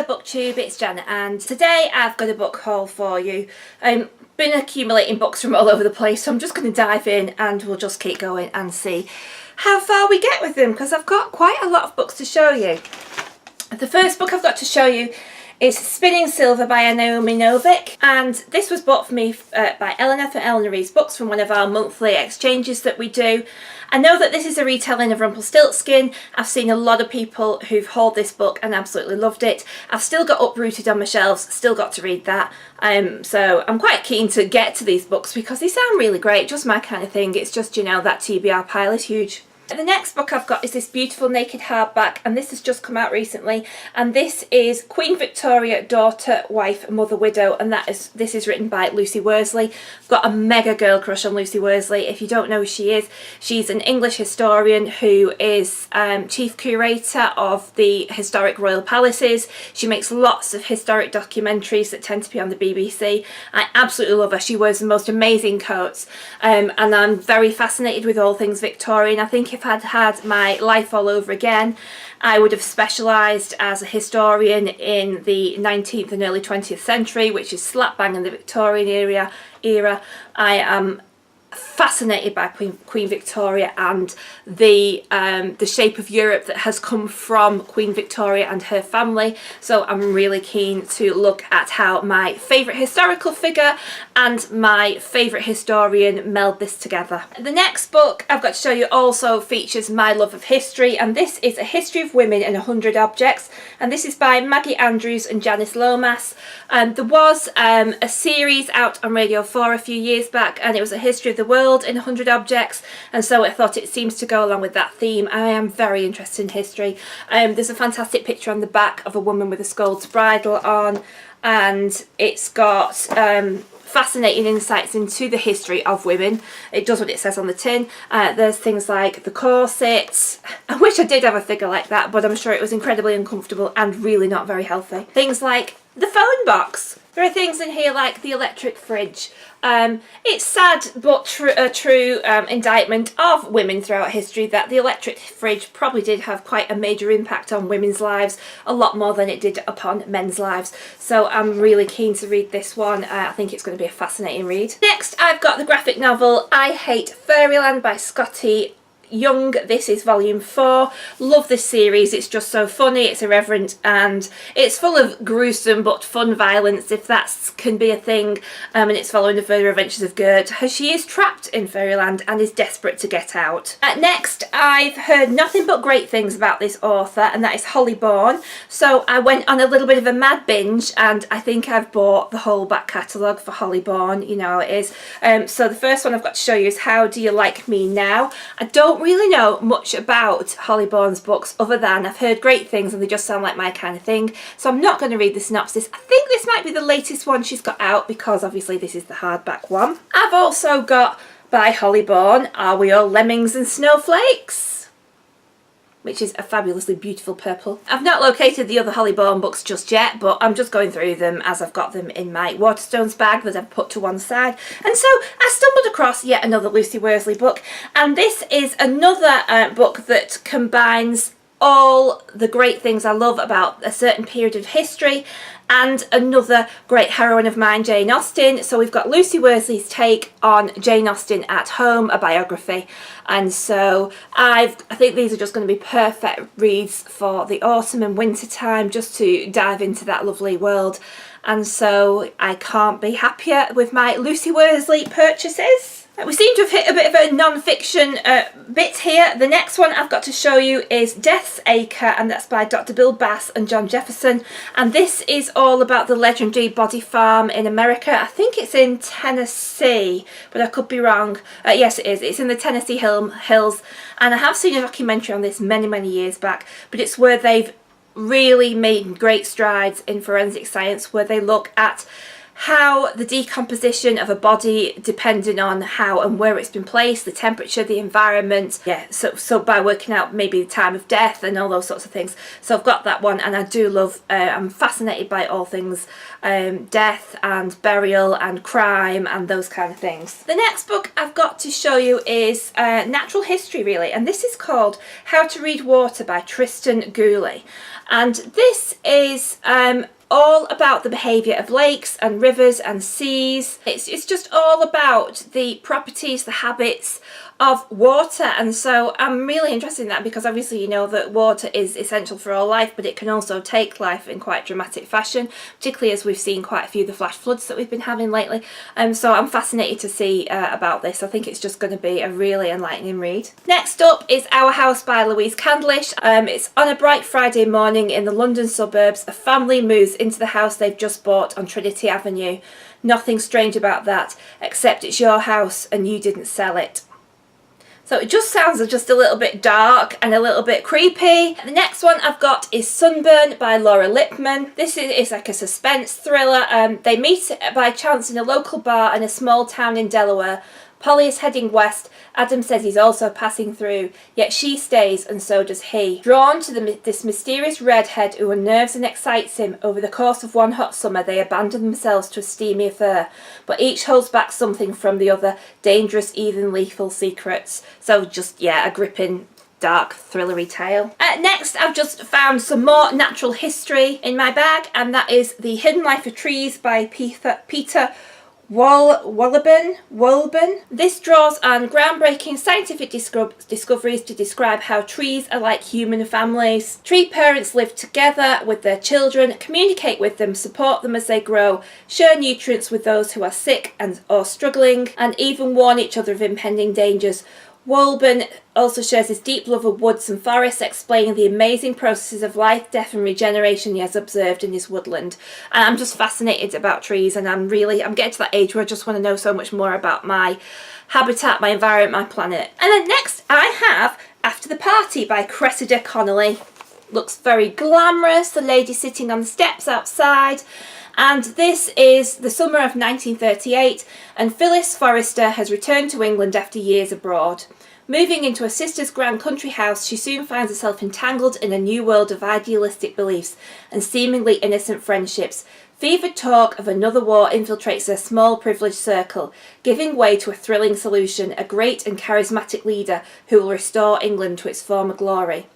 Hello BookTube, it's Janet, and today I've got a book haul for you. Been accumulating books from all over the place, so I'm just going to dive in and we'll just keep going and see how far we get with them, because I've got quite a lot of books to show you. The first book I've got to show you is Spinning Silver by Naomi Novik, and this was bought for me by Eleanor from Eleanor Reads Books from one of our monthly exchanges that we do. I know that this is a retelling of Rumpelstiltskin. I've seen a lot of people who've hauled this book and absolutely loved it. I've still got Uprooted on my shelves, still got to read that. So I'm quite keen to get to these books because they sound really great, just my kind of thing. It's just, you know, that TBR pile is huge. The next book I've got is this beautiful naked hardback, and this has just come out recently, and this is Queen Victoria, Daughter, Wife, Mother, Widow, and this is written by Lucy Worsley. I've got a mega girl crush on Lucy Worsley. If you don't know who she is, she's an English historian who is chief curator of the historic royal palaces. She makes lots of historic documentaries that tend to be on the BBC. I absolutely love her. She wears the most amazing coats, and I'm very fascinated with all things Victorian. I think if I'd had my life all over again, I would have specialised as a historian in the 19th and early 20th century, which is slap bang in the Victorian era. I am fascinated by Queen Victoria and the shape of Europe that has come from Queen Victoria and her family, so I'm really keen to look at how my favourite historical figure and my favourite historian meld this together. The next book I've got to show you also features my love of history, and this is A History of Women in 100 Objects, and this is by Maggie Andrews and Janice Lomas. There was a series out on Radio 4 a few years back, and it was A History of the World in 100 Objects, and so I thought it seems to go along with that theme. I am very interested in history. There's a fantastic picture on the back of a woman with a scold's bridle on, and it's got fascinating insights into the history of women. It does what it says on the tin. There's things like the corsets. I wish I did have a figure like that, but I'm sure it was incredibly uncomfortable and really not very healthy. Things like the phone box. There are things in here like the electric fridge. It's sad but a true indictment of women throughout history that the electric fridge probably did have quite a major impact on women's lives, a lot more than it did upon men's lives. So I'm really keen to read this one. I think it's going to be a fascinating read. Next I've got the graphic novel I Hate Fairyland by Scotty Young. This is volume 4. Love this series. It's just so funny, it's irreverent, and it's full of gruesome but fun violence, if that can be a thing. And it's following the further adventures of Gert, as she is trapped in Fairyland and is desperate to get out. Next, I've heard nothing but great things about this author, and that is Holly Bourne. So I went on a little bit of a mad binge, and I think I've bought the whole back catalogue for Holly Bourne. You know how it is. So the first one I've got to show you is How Do You Like Me Now? I don't really know much about Holly Bourne's books other than I've heard great things and they just sound like my kind of thing, so I'm not going to read the synopsis. I think this might be the latest one she's got out because obviously this is the hardback one. I've also got by Holly Bourne Are We All Lemmings and Snowflakes?, which is a fabulously beautiful purple. I've not located the other Holly Bourne books just yet, but I'm just going through them as I've got them in my Waterstones bag that I've put to one side. And so I stumbled across yet another Lucy Worsley book, and this is another book that combines all the great things I love about a certain period of history and another great heroine of mine, Jane Austen. So we've got Lucy Worsley's take on Jane Austen at Home, a biography. And so I think these are just going to be perfect reads for the autumn and winter time, just to dive into that lovely world. And so I can't be happier with my Lucy Worsley purchases. We seem to have hit a bit of a non-fiction bit here. The next one I've got to show you is Death's Acre, and that's by Dr. Bill Bass and John Jefferson. And this is all about the legendary Body Farm in America. I think it's in Tennessee, but I could be wrong. Yes, it is. It's in the Tennessee Hills. And I have seen a documentary on this many, many years back, but it's where they've really made great strides in forensic science, where they look at how the decomposition of a body depending on how and where it's been placed, the temperature, the environment. Yeah, so by working out maybe the time of death and all those sorts of things. So I've got that one, and I do love, I'm fascinated by all things death and burial and crime and those kind of things. The next book I've got to show you is natural history, really, and this is called How to Read Water by Tristan Gooley. And this is all about the behaviour of lakes and rivers and seas. It's just all about the properties, the habits of water, and so I'm really interested in that because obviously you know that water is essential for all life, but it can also take life in quite dramatic fashion, particularly as we've seen quite a few of the flash floods that we've been having lately. So I'm fascinated to see about this. I think it's just going to be a really enlightening read. Next up is Our House by Louise Candlish. It's on a bright Friday morning in the London suburbs. A family moves into the house they've just bought on Trinity Avenue. Nothing strange about that, except it's your house and you didn't sell it. So it just sounds just a little bit dark and a little bit creepy. The next one I've got is Sunburn by Laura Lippman. This is like a suspense thriller. They meet by chance in a local bar in a small town in Delaware. Polly is heading west. Adam says he's also passing through, yet she stays and so does he. Drawn to this mysterious redhead who unnerves and excites him, over the course of one hot summer they abandon themselves to a steamy affair, but each holds back something from the other, dangerous, even lethal secrets. So just, yeah, a gripping, dark, thrillery tale. Next, I've just found some more natural history in my bag, and that is The Hidden Life of Trees by Peter Wohlleben. This draws on groundbreaking scientific discoveries to describe how trees are like human families. Tree parents live together with their children, communicate with them, support them as they grow, share nutrients with those who are sick or struggling, and even warn each other of impending dangers. Wohlleben also shares his deep love of woods and forests, explaining the amazing processes of life, death and regeneration he has observed in his woodland. And I'm just fascinated about trees, and I'm getting to that age where I just want to know so much more about my habitat, my environment, my planet. And then next I have After the Party by Cressida Connolly. Looks very glamorous, the lady sitting on the steps outside. And this is the summer of 1938, and Phyllis Forrester has returned to England after years abroad. Moving into her sister's grand country house, she soon finds herself entangled in a new world of idealistic beliefs and seemingly innocent friendships. Fevered talk of another war infiltrates her small privileged circle, giving way to a thrilling solution, a great and charismatic leader who will restore England to its former glory.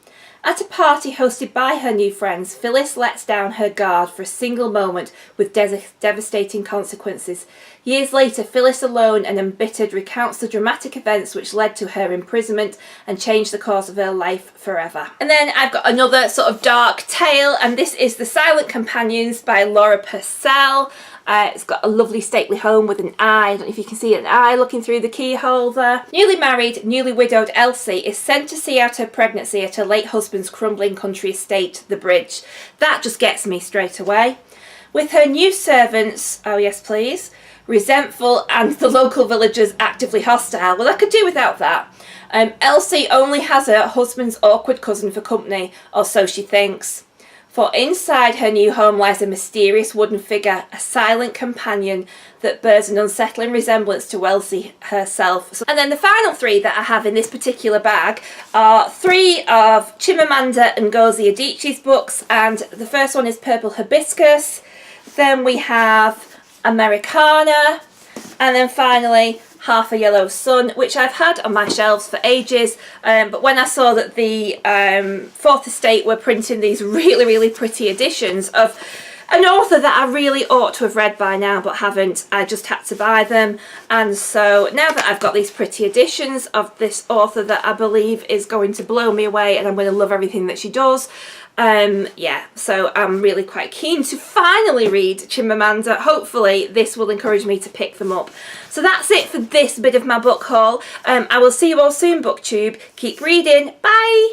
At a party hosted by her new friends, Phyllis lets down her guard for a single moment with devastating consequences. Years later, Phyllis, alone and embittered, recounts the dramatic events which led to her imprisonment and changed the course of her life forever. And then I've got another sort of dark tale, and this is The Silent Companions by Laura Purcell. It's got a lovely stately home with an eye. I don't know if you can see an eye looking through the keyhole there. Newly married, newly widowed Elsie is sent to see out her pregnancy at her late husband's crumbling country estate, The Bridge. That just gets me straight away. With her new servants, oh yes please, resentful and the local villagers actively hostile, well I could do without that. Elsie only has her husband's awkward cousin for company, or so she thinks. For inside her new home lies a mysterious wooden figure, a silent companion that bears an unsettling resemblance to Elsie herself. And then the final three that I have in this particular bag are three of Chimamanda Ngozi Adichie's books, and the first one is Purple Hibiscus, then we have Americana, and then finally Half a Yellow Sun, which I've had on my shelves for ages, but when I saw that the Fourth Estate were printing these really pretty editions of an author that I really ought to have read by now but haven't, I just had to buy them. And so now that I've got these pretty editions of this author that I believe is going to blow me away and I'm going to love everything that she does, yeah, so I'm really quite keen to finally read Chimamanda. Hopefully this will encourage me to pick them up. So that's it for this bit of my book haul. I will see you all soon, BookTube. Keep reading. Bye!